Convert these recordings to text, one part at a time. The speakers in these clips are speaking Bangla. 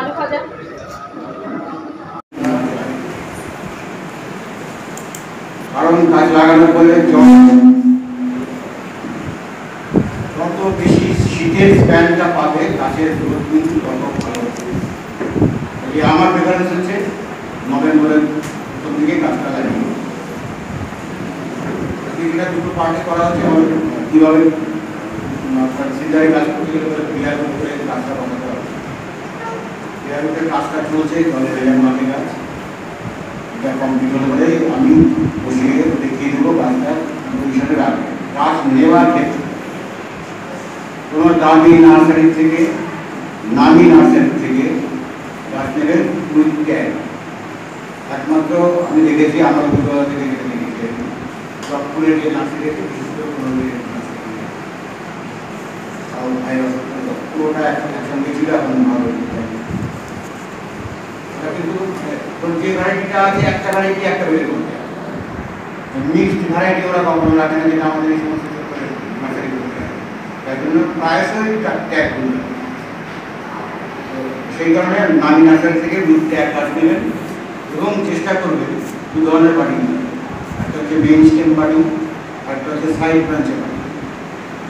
আলু ভাজা। কারণ গাছ লাগানোর ফলে যত বেশি শীতের স্প্যানটা পাবে গাছের গ্রোথ কিন্তু তত ভালো। আমার প্রেফারেন্স হচ্ছে নভেম্বরের প্রথম দিকে গাছটা লাগিয়ে দুটো পার্টে করা হচ্ছে। কীভাবে সিজারে গাছ করতে গেলে বিয়ার উপরে গাছটা বসাতে হবে। বিয়ার উপরে কাজটা চলছে রেজার মাঠে গাছ, এটা কমপ্লিট হলে পরে আমি বসিয়ে দেখিয়ে দেবো গাছটা পজিশনে রাখবে। গাছ নেওয়ার ক্ষেত্রে কোনো দামি নার্সারি থেকে নামি নার্সারি থেকে গাছ নেবেন উইথ ক্যার। একমাত্র আমি দেখেছি আমার অভিজ্ঞতা থেকে যেটা দেখেছি চকপুরের যে নার্সারি আছে বিশেষ করে পুরোটা একসঙ্গে ছিল, এখন ভালো। কিন্তু যে ভ্যারাইটিটা আছে একটা ভ্যারাইটি একটা বের করতে হবে, মিক্সড ভ্যারাইটি ওরা কখনো রাখে না, যেটা আমাদের এই সমস্ত নার্সারি করতে হয়। তাই জন্য প্রায়শই ট্যাগ করবে। সেই কারণে নামি নার্সারি থেকে উইথ ট্যাগ গাছ নেবেন এবং চেষ্টা করবেন দু ধরনের বাড়ি নেবেন। একটা হচ্ছে মেইন স্টেম বাড়ি, একটা হচ্ছে সাইড ব্রাঞ্চের বাড়ি।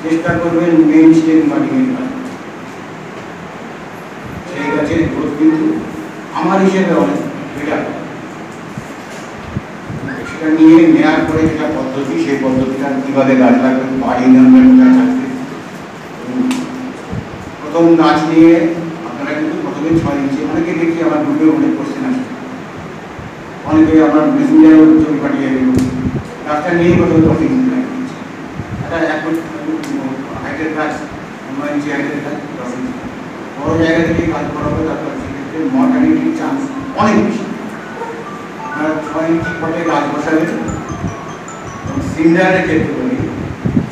চেষ্টা করবেন মেইন স্টেম বাড়ির গাছ, সেই গাছের গ্রোথ কিন্তু আমার হিসেবে অনেক বেটার। সেটা নিয়ে নেওয়ার পরে যেটা পদ্ধতি, সেই পদ্ধতিটা কীভাবে গাছ লাগবে বাড়ি নেওয়ার চাকরি। প্রথম গাছ নিয়ে আপনারা কিন্তু প্রথমে 6 ইঞ্চি, অনেকে দেখি আমার গ্রুপে অনেক কোশ্চেন আসে, অনেকে আমার মেসেঞ্জারও ছবি পাঠিয়ে গাছটা নিয়ে প্রথমে 10 ইঞ্চি লাগিয়েছে। একটা হাইটের গাছ 9 ইঞ্চি হাইটের গাছ 10 ইঞ্চি বড় জায়গা থেকে কাজ করা হবে, তারপর সেক্ষেত্রে মর্টালিটির চান্স অনেক বেশি। আপনারা 6 ইঞ্চি পটে গাছ বসাবেন। সিন্ডারের ক্ষেত্রে বলি,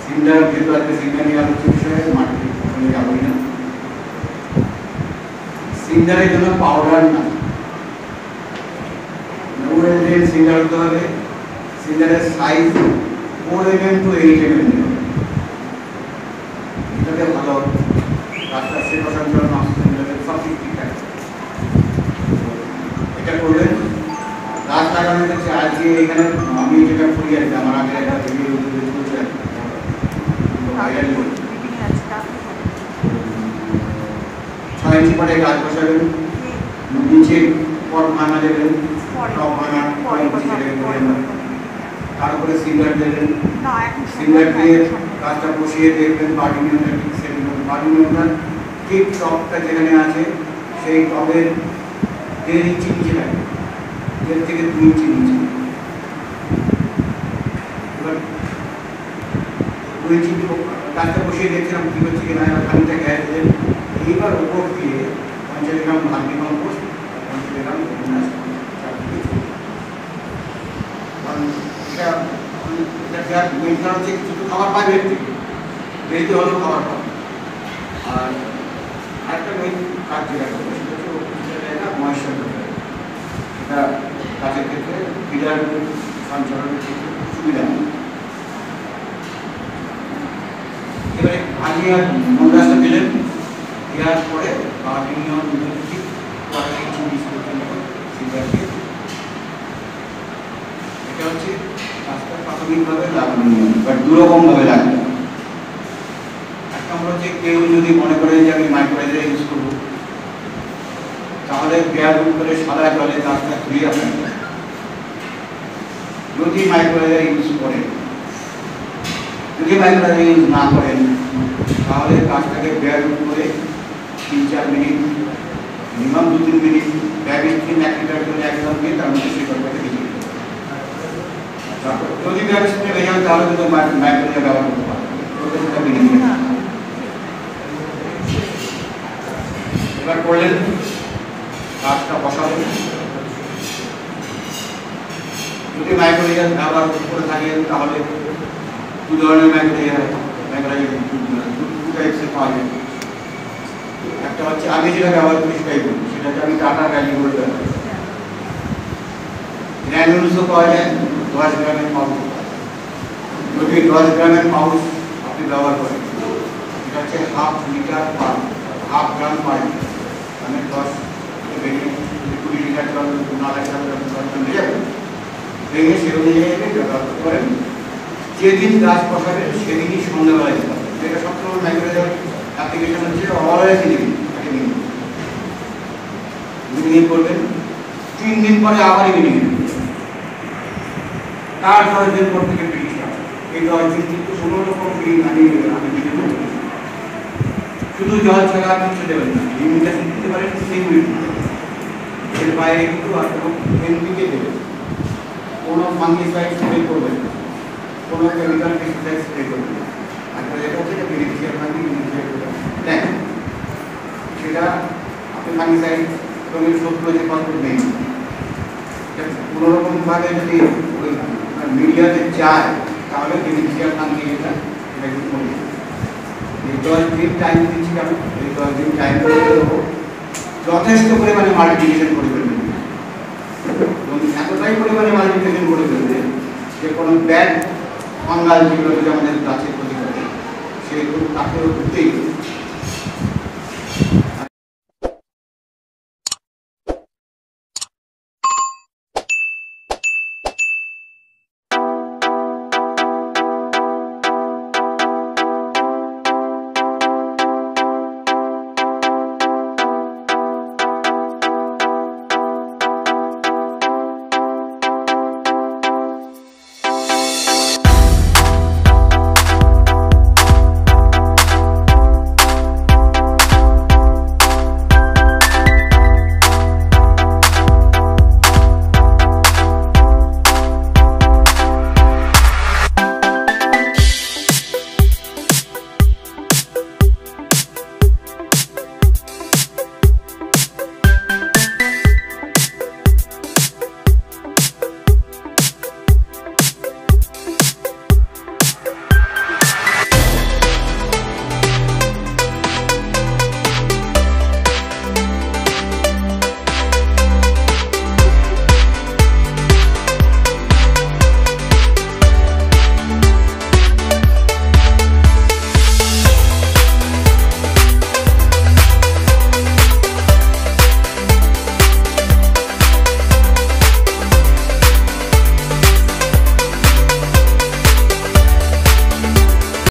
সিন্ডার যেহেতু আজকে সিন্ডার নিয়ে আলোচনা বিষয়ে মাটি যাবই না। সিন্ডারের জন্য পাউডার না, সিন্ডার হতে হবে। সিন্ডারের সাইজ 4 mm to 8 mm নেবে, এটাতে ভালো রাস্তার সে প্রশাসন সব ঠিক ঠিকঠাক। এটা করবেন। গাছ লাগানো হচ্ছে আজকে এখানে আমি যেটা করি আর কি, আমার আগে একটা ভিডিও চলছে ভাইরাল করি। 6 ইঞ্চি পরে গাছ বসাবেন, নিচে পট ভাঙা দেবেন, টপ ভাঙা তারপরে সিঙ্গার দেবেন। সিঙ্গার দিয়ে গাছটা বসিয়ে দেখবেন বাড়ি নিয়মটা ঠিক সেটিং হবে। বাড়ি নিয়মটা ঠিক টপটা যেখানে আছে সেই টপের 1.5 ইঞ্চি নিচে লাগবে, 1.5 থেকে 2 ইঞ্চি নিচে। এবার 2 ইঞ্চি গাছটা বসিয়ে দেখছিলাম কী হচ্ছে কিনা, এবার খানিকটা গ্যাস দেবেন। এইবার উপর দিয়ে 50 গ্রাম ভার্মি কম্পোস্ট, 50 গ্রাম কিছু খাবার পাবে, বেশি হলেও খাবার পাবে। আর আরেকটা মেইন কাজ যেটা করবে সেটা ময়েশ্চার করবে। এটা গাছের ক্ষেত্রে বিড়াল সঞ্চালনের ক্ষেত্রে সুবিধা নেই। এবারে আগে আর মন্দাসটা দিলেন, দেওয়ার পরে বাকি নিয়ম ঠিক করা কিছু মিস করতে হবে। এটা হচ্ছে গাছটা প্রাথমিকভাবে লাগানো নিয়ম, বাট দুরকমভাবে লাগবে। এক নম্বর হচ্ছে কেউ যদি মনে করে যে আমি মাইক্রোরাইজার ইউজ করবো, তাহলে গ্যাস করে সাদা জলে গাছটা ধুয়ে রাখবেন। যদি মাইক্রোরাইজার ইউজ করেন, যদি মাইক্রোরাইজার ইউজ না করেন, তাহলে গাছটাকে গ্যাস করে 3-4 minute, minimum 2-3 minute bag screen 1 litre করে একদম দিয়ে তার মধ্যে শিকড়টাকে ভিজিয়ে দিতে হবে। যদি ব্যাগ স্ক্রিনে ভেজে যান তাহলে কিন্তু মাইক্রোরাইজার ব্যবহার করতে পারবেন। এবার করলেন গাছটা বসাবেন। যদি মাইক্রোরাইজার ব্যবহার করে থাকেন তাহলে 2 ধরনের মাইক্রোরাইজার পাওয়া যায়। একটা হচ্ছে আমি যেটা ব্যবহার করি সেটাই বলি, সেটা হচ্ছে আমি টাটা ভ্যালি করে ব্যবহার করি। গ্র্যানুলসও পাওয়া যায়, 10 গ্রামের পাউচ। যদি 10 গ্রামের পাউচ আপনি ব্যবহার করেন, এটা হচ্ছে 1/2 লিটার পার 1/2 গ্রাম পার লিটার, মানে 10 ভেঙে 20 লিটার জল 9 লিটার জল নিয়ে যাবেন, ভেঙে সে অনুযায়ী ব্যবহার করতে পারেন। যেদিন গাছ বসাবেন সেদিনই সন্ধ্যাবেলায় দিতে হবে। এটা সবসময় মাইক্রোওয়েভ অ্যাপ্লিকেশন হচ্ছে অলওয়েজ ইভিনিং করবেন, 3 দিন পরে আবার ইভিনিং, তার 10 দিন পর থেকে ফিনিশ হবে। এই 10 দিন কিন্তু কোনো রকম আমি শুধু জল ছাড়া কিছু দেবেন না, ইমিউনিটি দিতে পারেন, সিকিউরিটি এর বাইরে কিন্তু আর কোনো এনপিকে দেবেন, কোনো ফাঙ্গিসাইড স্প্রে করবেন না, কোনো কেমিক্যাল পেস্টিসাইড স্প্রে করবেন না। একটা যেটা হচ্ছে যে বেনিফিশিয়াল ফাঙ্গি দেন সেটা আপনি ফাঙ্গিসাইড রোগের শত্রু যে কন্ট্রোল নেই, কোনোরকমভাবে যদি ওই মিডিয়াতে যায় তাহলে বেনিফিশিয়াল ফাঙ্গি এটা কিন্তু কমে যাবে। এই 10 দিন টাইম দিচ্ছি কেন, এই 10 দিন টাইম যথেষ্ট পরিমাণে মাল্টিপ্লিকেশন করে ফেলবেন, এতটাই পরিমাণে মাল্টিপ্লিকেশন করে ফেলবেন যে কোনো ব্যাড ফাঙ্গাল যেগুলো আমাদের গাছের ক্ষতি করে সেগুলো তাকেও করতেই